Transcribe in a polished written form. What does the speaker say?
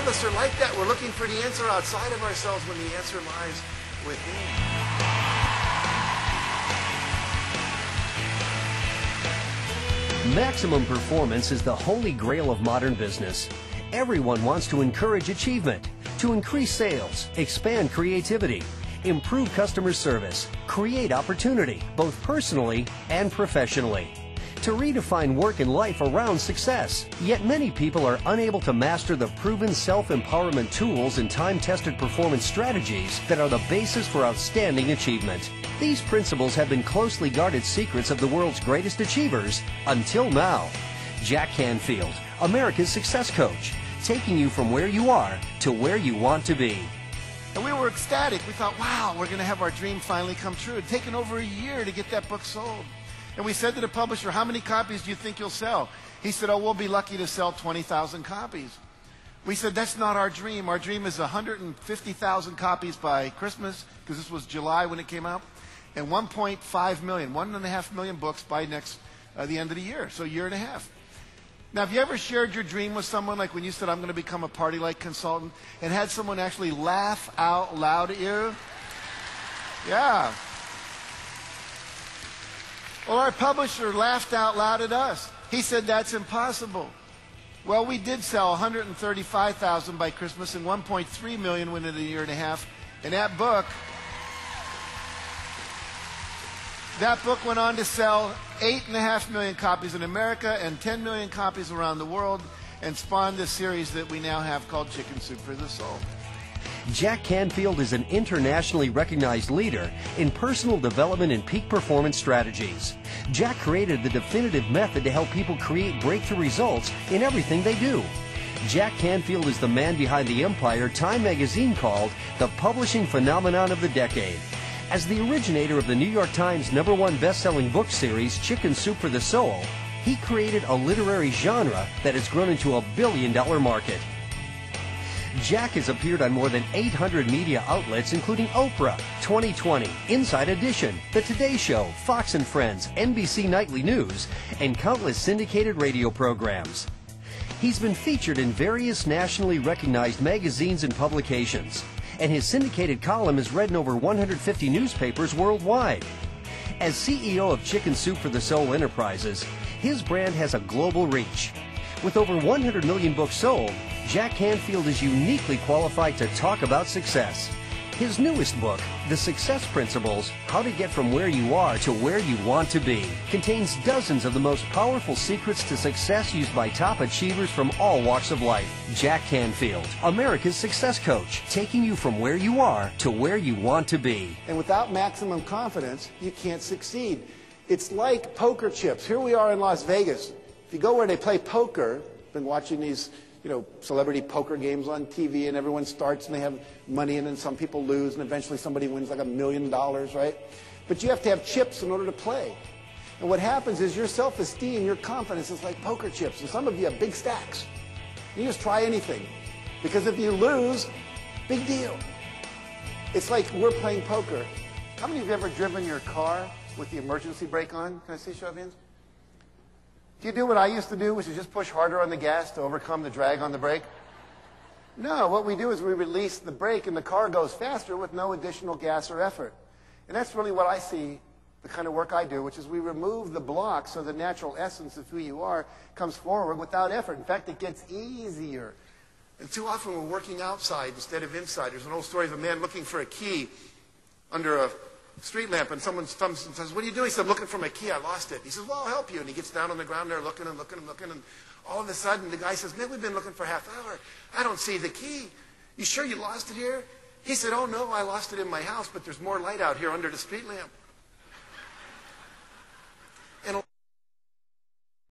of us are like that. We're looking for the answer outside of ourselves when the answer lies within. Maximum performance is the holy grail of modern business. Everyone wants to encourage achievement, to increase sales, expand creativity, improve customer service, create opportunity, both personally and professionally, to redefine work and life around success. Yet many people are unable to master the proven self-empowerment tools and time-tested performance strategies that are the basis for outstanding achievement. These principles have been closely guarded secrets of the world's greatest achievers until now. Jack Canfield, America's success coach, taking you from where you are to where you want to be. And we were ecstatic. We thought, wow, we're going to have our dream finally come true. It had taken over a year to get that book sold. And we said to the publisher, how many copies do you think you'll sell? He said, oh, we'll be lucky to sell 20,000 copies. We said, that's not our dream. Our dream is 150,000 copies by Christmas, because this was July when it came out, and 1.5 million, 1.5 million books by the end of the year, so a year and a half. Now, have you ever shared your dream with someone, like when you said, I'm going to become a party-like consultant, and had someone actually laugh out loud at you? Yeah. Well, our publisher laughed out loud at us. He said, that's impossible. Well, we did sell 135,000 by Christmas and 1.3 million within a year and a half. And that book went on to sell 8.5 million copies in America and 10 million copies around the world, and spawned this series that we now have called Chicken Soup for the Soul. Jack Canfield is an internationally recognized leader in personal development and peak performance strategies. Jack created the definitive method to help people create breakthrough results in everything they do. Jack Canfield is the man behind the empire Time magazine called the publishing phenomenon of the decade. As the originator of the New York Times #1 best-selling book series, Chicken Soup for the Soul, he created a literary genre that has grown into a billion-dollar market. Jack has appeared on more than 800 media outlets, including Oprah, 2020, Inside Edition, The Today Show, Fox & Friends, NBC Nightly News, and countless syndicated radio programs. He's been featured in various nationally recognized magazines and publications, and his syndicated column is read in over 150 newspapers worldwide. As CEO of Chicken Soup for the Soul Enterprises, his brand has a global reach. With over 100 million books sold, Jack Canfield is uniquely qualified to talk about success. His newest book, The Success Principles, How to Get From Where You Are to Where You Want to Be, contains dozens of the most powerful secrets to success used by top achievers from all walks of life. Jack Canfield, America's success coach, taking you from where you are to where you want to be. And without maximum confidence, you can't succeed. It's like poker chips. Here we are in Las Vegas. If you go where they play poker, been watching these celebrity poker games on TV, and everyone starts and they have money, and then some people lose, and eventually somebody wins like $1 million, right? But you have to have chips in order to play. And what happens is your self-esteem, your confidence is like poker chips, and some of you have big stacks. You just try anything, because if you lose, big deal. It's like we're playing poker. How many of you have ever driven your car with the emergency brake on? Can I see a show of hands? Do you do what I used to do, which is just push harder on the gas to overcome the drag on the brake? No, what we do is we release the brake and the car goes faster with no additional gas or effort. And that's really what I see, the kind of work I do, which is we remove the block so the natural essence of who you are comes forward without effort. In fact, it gets easier. And too often we're working outside instead of inside. There's an old story of a man looking for a key under a street lamp, and someone comes and says, what are you doing? He said, I'm looking for my key, I lost it. He says, well, I'll help you. And he gets down on the ground there looking and looking and looking, and all of a sudden the guy says, man, we've been looking for half an hour. I don't see the key. You sure you lost it here? He said, oh no, I lost it in my house, but there's more light out here under the street lamp.